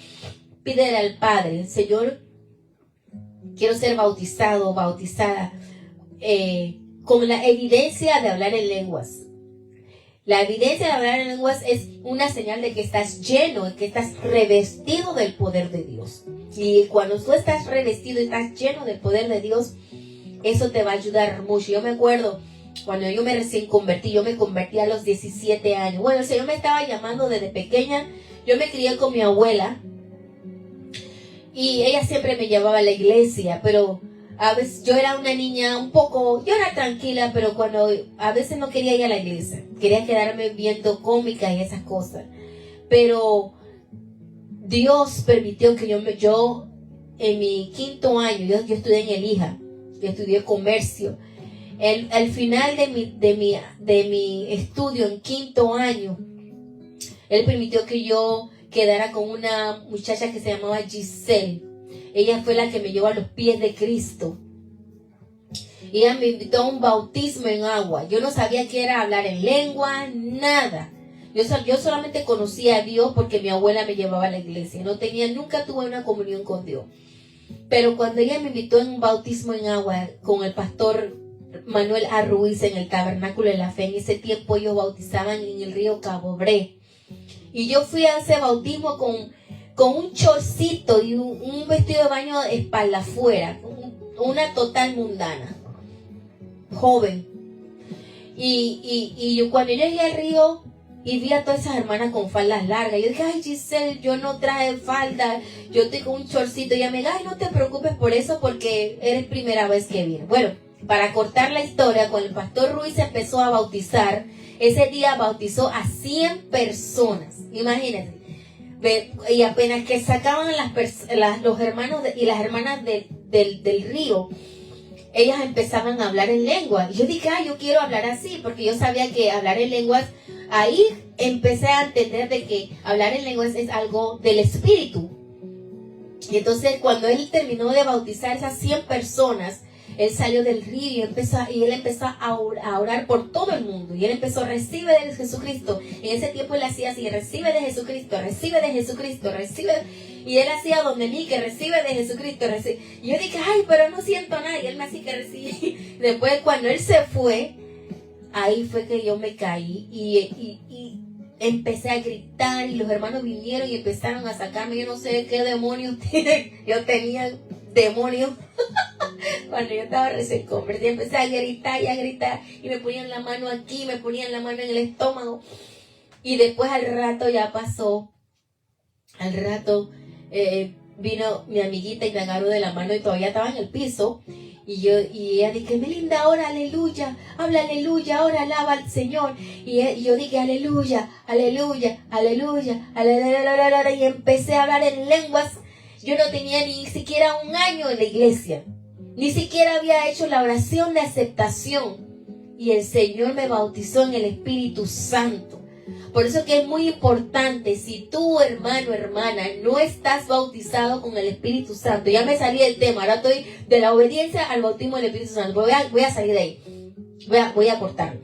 pídele al Padre, Señor, quiero ser bautizado o bautizada con la evidencia de hablar en lenguas. La evidencia de hablar en lenguas es una señal de que estás lleno, que estás revestido del poder de Dios. Y cuando tú estás revestido y estás lleno del poder de Dios, eso te va a ayudar mucho. Yo me acuerdo cuando yo me recién convertí, yo me convertí a los 17 años. Bueno, el Señor me estaba llamando desde pequeña. Yo me crié con mi abuela y ella siempre me llevaba a la iglesia, pero a veces yo era una niña yo era tranquila, pero a veces no quería ir a la iglesia, quería quedarme viendo cómicas y esas cosas. Pero Dios permitió que yo en mi 5º año, yo estudié en el IJA, yo estudié comercio. Al final de mi estudio en 5º año, Él permitió que yo quedara con una muchacha que se llamaba Giselle. Ella fue la que me llevó a los pies de Cristo. Y ella me invitó a un bautismo en agua. Yo no sabía qué era hablar en lengua, nada. Yo solamente conocía a Dios porque mi abuela me llevaba a la iglesia. Nunca tuve una comunión con Dios. Pero cuando ella me invitó en un bautismo en agua con el pastor Manuel A. Ruiz en el Tabernáculo de la Fe, en ese tiempo ellos bautizaban en el río Cabobré. Y yo fui a ese bautismo con un chorcito y un vestido de baño de espalda afuera, una total mundana, joven. Y yo cuando llegué al río y vi a todas esas hermanas con faldas largas, yo dije, ay Giselle, yo no traje falda, yo estoy con un chorcito. Y ella me dijo, ay, no te preocupes por eso porque eres primera vez que vienes. Bueno, para cortar la historia, cuando el pastor Ruiz empezó a bautizar, ese día bautizó a 100 personas. Imagínense. Y apenas que sacaban los hermanos y las hermanas del río, ellas empezaban a hablar en lengua. Y yo dije, yo quiero hablar así, porque yo sabía que hablar en lenguas, ahí empecé a entender de que hablar en lenguas es algo del espíritu. Y entonces cuando él terminó de bautizar esas 100 personas, él salió del río y él empezó a orar por todo el mundo. Y él empezó, recibe de Jesucristo. En ese tiempo él hacía así, recibe de Jesucristo, recibe de Jesucristo, recibe. Y él hacía donde mí, que recibe de Jesucristo, recibe. Y yo dije, pero no siento nada. Y él me hacía que recibe. Después cuando él se fue, ahí fue que yo me caí y empecé a gritar. Y los hermanos vinieron y empezaron a sacarme. Yo no sé qué demonios yo tenía, demonios. Cuando yo estaba recién convertida, empecé a gritar y a gritar, y me ponían la mano aquí, me ponían la mano en el estómago, y después al rato ya pasó, vino mi amiguita y me agarró de la mano y todavía estaba en el piso, y ella dije, Melinda, ahora aleluya, habla aleluya, ahora alaba al Señor, y yo dije aleluya, aleluya, aleluya, aleluya, y empecé a hablar en lenguas. Yo no tenía ni siquiera un año en la iglesia. Ni siquiera había hecho la oración de aceptación. Y el Señor me bautizó en el Espíritu Santo. Por eso que es muy importante, si tú, hermano, hermana, no estás bautizado con el Espíritu Santo. Ya me salí del tema. Ahora estoy de la obediencia al bautismo del Espíritu Santo. Voy a salir de ahí. Voy a cortarlo.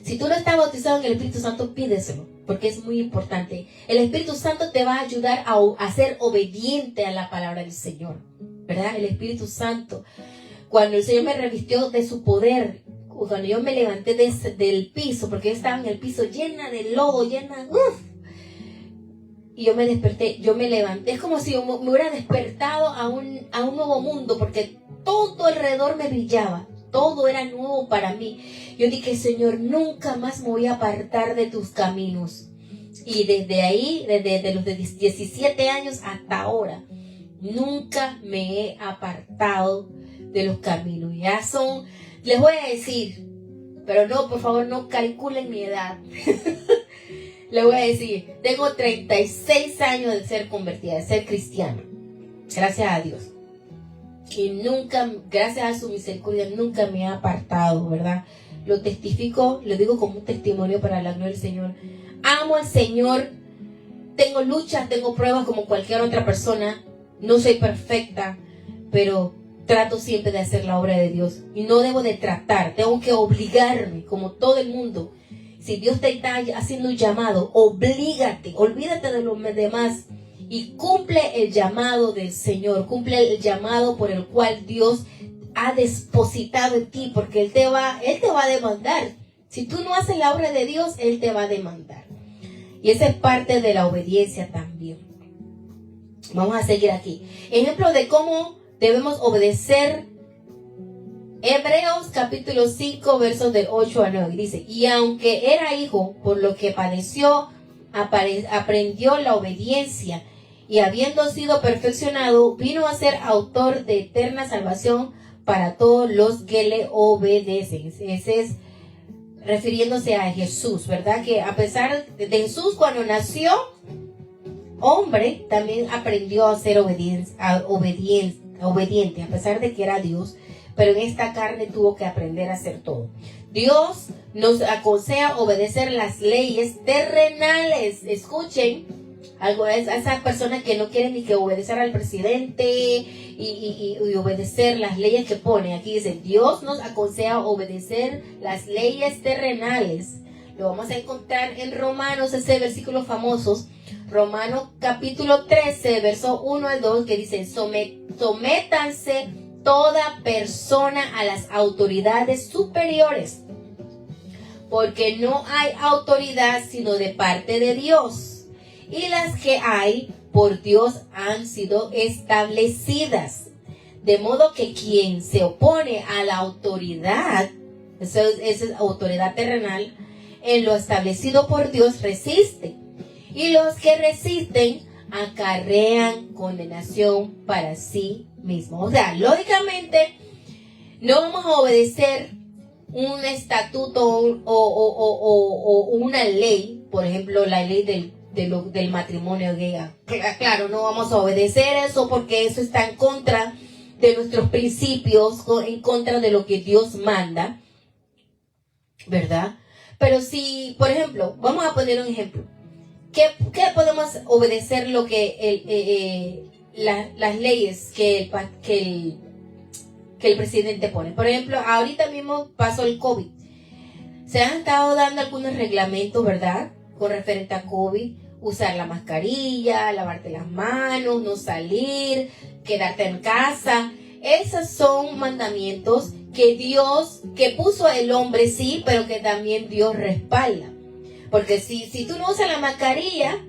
Si tú no estás bautizado en el Espíritu Santo, pídeselo. Porque es muy importante. El Espíritu Santo te va a ayudar a ser obediente a la palabra del Señor, ¿verdad? El Espíritu Santo. Cuando el Señor me revistió de su poder, cuando yo me levanté del piso, porque yo estaba en el piso llena de lodo, y yo me desperté, yo me levanté. Es como si yo me hubiera despertado a un nuevo mundo, porque todo alrededor me brillaba. Todo era nuevo para mí. Yo dije, Señor, nunca más me voy a apartar de tus caminos. Y desde ahí, desde los 17 años hasta ahora, nunca me he apartado de los caminos. Les voy a decir, pero no, por favor, no calculen mi edad. Les voy a decir, tengo 36 años de ser convertida, de ser cristiana. Gracias a Dios. Y nunca, gracias a su misericordia, nunca me ha apartado, ¿verdad? Lo testifico, lo digo como un testimonio para la gloria del Señor. Amo al Señor, tengo luchas, tengo pruebas como cualquier otra persona. No soy perfecta, pero trato siempre de hacer la obra de Dios. Y no debo de tratar, tengo que obligarme, como todo el mundo. Si Dios te está haciendo un llamado, olvídate de los demás. Y cumple el llamado del Señor, cumple el llamado por el cual Dios ha depositado en ti, porque Él te va a demandar. Si tú no haces la obra de Dios, Él te va a demandar. Y esa es parte de la obediencia también. Vamos a seguir aquí. Ejemplo de cómo debemos obedecer. Hebreos capítulo 5, versos del 8 al 9. Dice, y aunque era hijo, por lo que padeció, aprendió la obediencia. Y habiendo sido perfeccionado, vino a ser autor de eterna salvación para todos los que le obedecen. Ese es refiriéndose a Jesús, ¿verdad? Que a pesar de Jesús, cuando nació hombre, también aprendió a ser obediente, a pesar de que era Dios. Pero en esta carne tuvo que aprender a hacer todo. Dios nos aconseja obedecer las leyes terrenales. Escuchen. Algo es a esas personas que no quieren ni que obedecer al presidente y obedecer las leyes que pone. Aquí dice, Dios nos aconseja obedecer las leyes terrenales. Lo vamos a encontrar en Romanos, ese versículo famoso. Romanos capítulo 13, verso 1 al 2, que dice, sométanse toda persona a las autoridades superiores, porque no hay autoridad sino de parte de Dios. Y las que hay por Dios han sido establecidas. De modo que quien se opone a la autoridad, esa es autoridad terrenal, en lo establecido por Dios resiste. Y los que resisten acarrean condenación para sí mismos. O sea, lógicamente, No vamos a obedecer un estatuto o una ley, por ejemplo, la ley del matrimonio gay. Claro, no vamos a obedecer eso porque eso está en contra de nuestros principios, en contra de lo que Dios manda, ¿verdad? Pero si, por ejemplo, vamos a poner un ejemplo. ¿Qué podemos obedecer lo que las leyes que el presidente pone? Por ejemplo, ahorita mismo pasó el COVID. Se han estado dando algunos reglamentos, ¿verdad? Con referente a COVID. Usar la mascarilla, lavarte las manos, no salir, quedarte en casa. Esos son mandamientos que puso el hombre, sí, pero que también Dios respalda. Porque si tú no usas la mascarilla,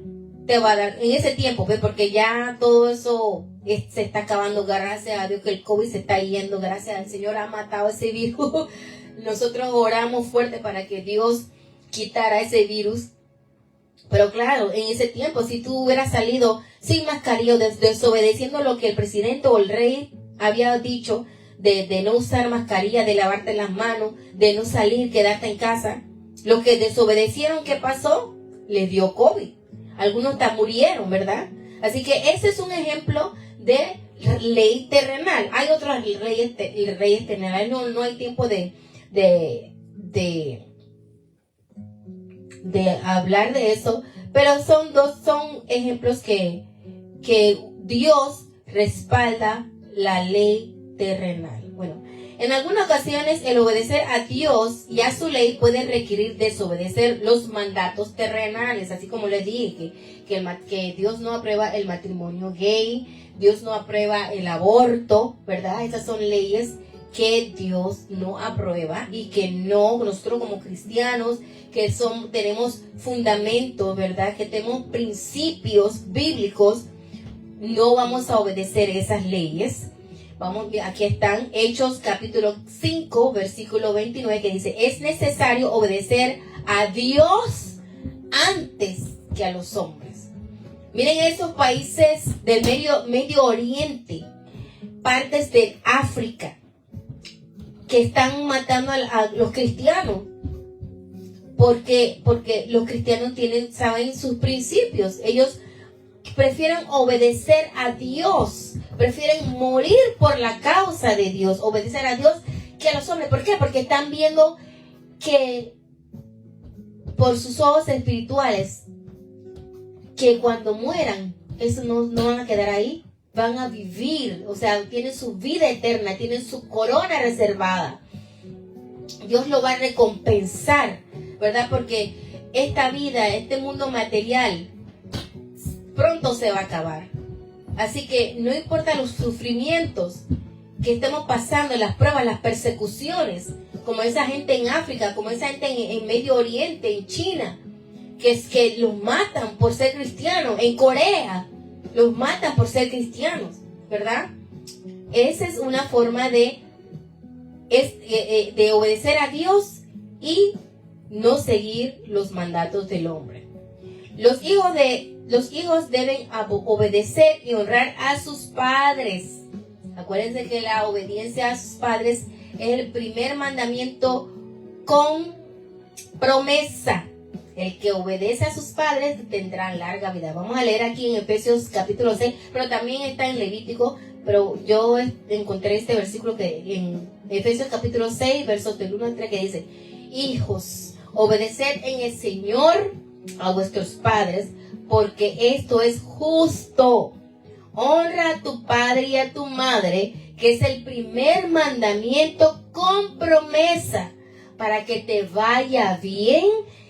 te va a dar en ese tiempo, ¿ves? Porque ya todo eso se está acabando, gracias a Dios que el COVID se está yendo, gracias al Señor ha matado ese virus. Nosotros oramos fuerte para que Dios quitara ese virus. Pero claro, en ese tiempo, si tú hubieras salido sin mascarilla, desobedeciendo lo que el presidente o el rey había dicho, de no usar mascarilla, de lavarte las manos, de no salir, quedarte en casa, los que desobedecieron, ¿qué pasó? Les dio COVID. Algunos hasta murieron, ¿verdad? Así que ese es un ejemplo de ley terrenal. Hay otras leyes terrenales. No hay tiempo de hablar de eso. Pero son ejemplos que Dios respalda la ley terrenal. Bueno, en algunas ocasiones el obedecer a Dios y a su ley puede requerir desobedecer los mandatos terrenales, así como les dije que Dios no aprueba el matrimonio gay, Dios no aprueba el aborto, ¿verdad? Esas son leyes que Dios no aprueba y que nosotros como cristianos tenemos fundamentos, ¿verdad? Que tenemos principios bíblicos, no vamos a obedecer esas leyes. Aquí están Hechos capítulo 5, versículo 29, que dice: es necesario obedecer a Dios antes que a los hombres. Miren esos países del Medio Oriente, partes de África, que están matando a los cristianos. Porque los cristianos saben sus principios. Ellos prefieren obedecer a Dios, prefieren morir por la causa de Dios, obedecer a Dios que a los hombres. ¿Por qué? Porque están viendo que por sus ojos espirituales, que cuando mueran, eso no van a quedar ahí, van a vivir, o sea, tienen su vida eterna, tienen su corona reservada. Dios lo va a recompensar, ¿verdad? Porque esta vida, este mundo material, pronto se va a acabar. Así que no importa los sufrimientos que estemos pasando, las pruebas, las persecuciones, como esa gente en África, como esa gente en Medio Oriente, en China, que los matan por ser cristianos, en Corea, los matan por ser cristianos, ¿verdad? Esa es una forma de obedecer a Dios y no seguir los mandatos del hombre. Los hijos deben obedecer y honrar a sus padres. Acuérdense que la obediencia a sus padres es el primer mandamiento con promesa. El que obedece a sus padres tendrá larga vida. Vamos a leer aquí en Efesios capítulo 6, pero también está en Levítico. Pero yo encontré este versículo que en Efesios capítulo 6, versos del 1 al 3, que dice: hijos, obedeced en el Señor a vuestros padres, porque esto es justo. Honra a tu padre y a tu madre, que es el primer mandamiento con promesa, para que te vaya bien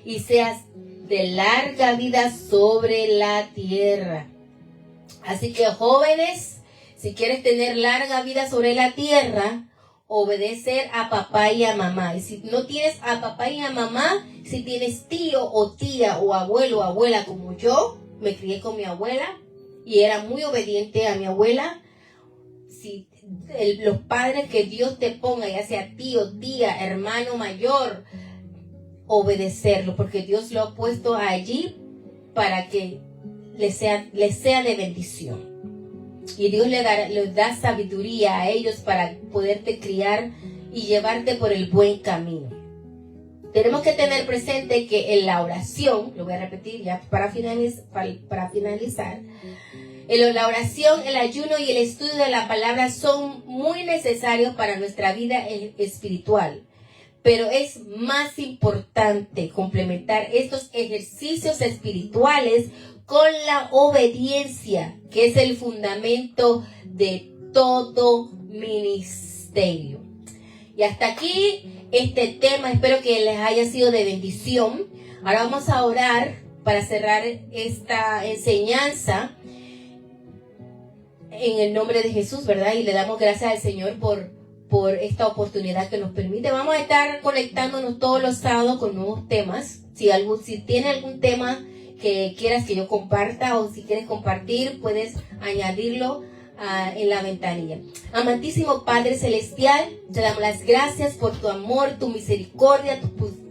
y seas de larga vida sobre la tierra. Así que, jóvenes, si quieres tener larga vida sobre la tierra, obedecer a papá y a mamá. Y si no tienes a papá y a mamá, si tienes tío o tía o abuelo o abuela como yo, me crié con mi abuela y era muy obediente a mi abuela. Si los padres que Dios te ponga, ya sea tío, tía, hermano mayor, obedecerlo, porque Dios lo ha puesto allí para que les sea de bendición. Y Dios les da sabiduría a ellos para poderte criar y llevarte por el buen camino. Tenemos que tener presente que en la oración, lo voy a repetir ya para finalizar, en la oración, el ayuno y el estudio de la palabra son muy necesarios para nuestra vida espiritual. Pero es más importante complementar estos ejercicios espirituales con la obediencia, que es el fundamento de todo ministerio. Y hasta aquí este tema, espero que les haya sido de bendición. Ahora vamos a orar para cerrar esta enseñanza en el nombre de Jesús, ¿verdad? Y le damos gracias al Señor por esta oportunidad que nos permite. Vamos a estar conectándonos todos los sábados con nuevos temas. Si tiene algún tema que quieras que yo comparta o si quieres compartir, puedes añadirlo en la ventanilla. Amantísimo Padre Celestial, te damos las gracias por tu amor, tu misericordia,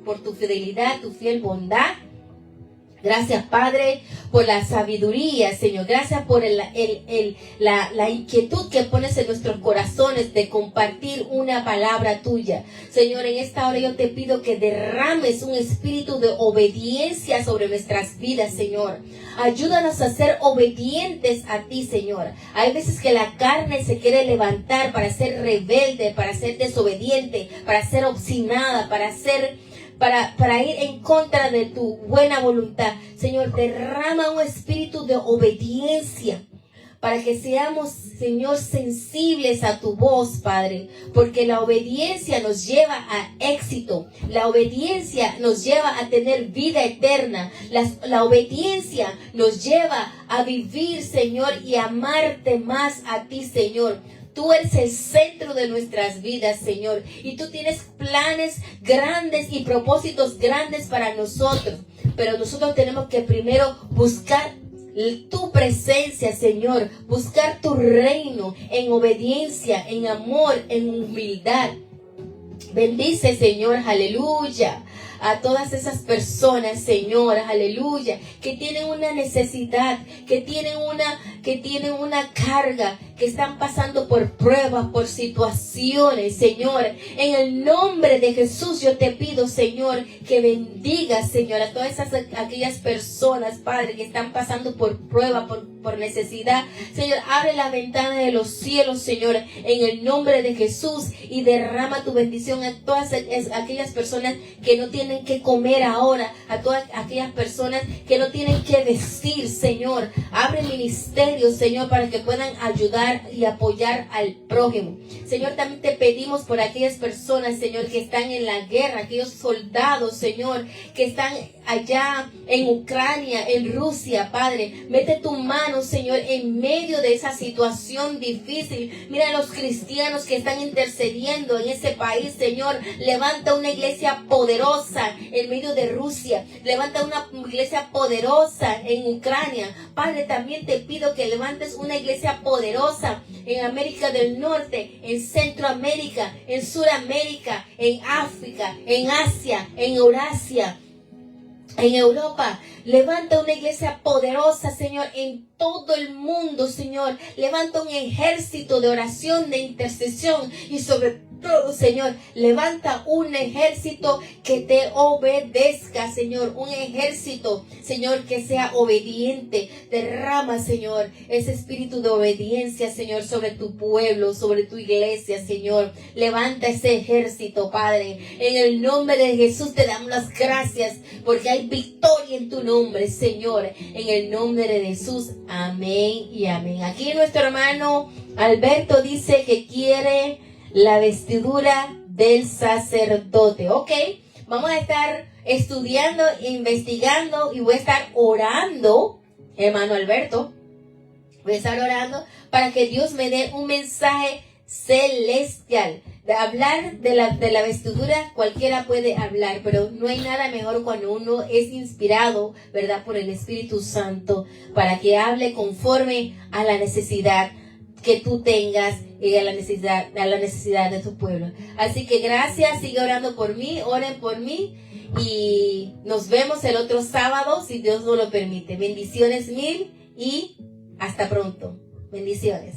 por tu fidelidad, tu fiel bondad. Gracias, Padre, por la sabiduría, Señor. Gracias por la inquietud que pones en nuestros corazones de compartir una palabra tuya. Señor, en esta hora yo te pido que derrames un espíritu de obediencia sobre nuestras vidas, Señor. Ayúdanos a ser obedientes a ti, Señor. Hay veces que la carne se quiere levantar para ser rebelde, para ser desobediente, para ser obstinada, para ir en contra de tu buena voluntad. Señor, derrama un espíritu de obediencia para que seamos, Señor, sensibles a tu voz, Padre, porque la obediencia nos lleva a éxito, la obediencia nos lleva a tener vida eterna, la obediencia nos lleva a vivir, Señor, y amarte más a ti, Señor. Tú eres el centro de nuestras vidas, Señor, y tú tienes planes grandes y propósitos grandes para nosotros, pero nosotros tenemos que primero buscar tu presencia, Señor, buscar tu reino en obediencia, en amor, en humildad. Bendice, Señor, aleluya, a todas esas personas, Señor, aleluya, que tienen una necesidad, que tienen una carga, que están pasando por pruebas, por situaciones, Señor. En el nombre de Jesús yo te pido, Señor, que bendigas, Señor, a todas aquellas personas, Padre, que están pasando por prueba, por necesidad. Señor, abre la ventana de los cielos, Señor, en el nombre de Jesús, y derrama tu bendición a todas aquellas personas que no tienen que comer ahora, a todas aquellas personas que no tienen que vestir, Señor. Abre ministerios, Señor, para que puedan ayudar y apoyar al prójimo. Señor, también te pedimos por aquellas personas, Señor, que están en la guerra, aquellos soldados, Señor, que están allá en Ucrania, en Rusia, Padre. Mete tu mano, Señor, en medio de esa situación difícil. Mira a los cristianos que están intercediendo en ese país, Señor. Levanta una iglesia poderosa en medio de Rusia. Levanta una iglesia poderosa en Ucrania. Padre, también te pido que levantes una iglesia poderosa en América del Norte, en Centroamérica, en Suramérica, en África, en Asia, en Eurasia, en Europa. Levanta una iglesia poderosa, Señor, en todo el mundo, Señor. Levanta un ejército de oración, de intercesión, y sobre todo, Señor, levanta un ejército que te obedezca, Señor. Un ejército, Señor, que sea obediente. Derrama, Señor, ese espíritu de obediencia, Señor, sobre tu pueblo, sobre tu iglesia, Señor. Levanta ese ejército, Padre. En el nombre de Jesús te damos las gracias, porque hay victoria en tu nombre, Señor. En el nombre de Jesús, amén y amén. Aquí nuestro hermano Alberto dice que quiere la vestidura del sacerdote. Ok, vamos a estar estudiando, investigando, y voy a estar orando, hermano Alberto. Voy a estar orando para que Dios me dé un mensaje celestial. De hablar de la vestidura, cualquiera puede hablar, pero no hay nada mejor cuando uno es inspirado, ¿verdad?, por el Espíritu Santo, para que hable conforme a la necesidad que tú tengas y a la necesidad de tu pueblo. Así que gracias, sigue orando por mí, oren por mí, y nos vemos el otro sábado, si Dios nos lo permite. Bendiciones mil y hasta pronto. Bendiciones.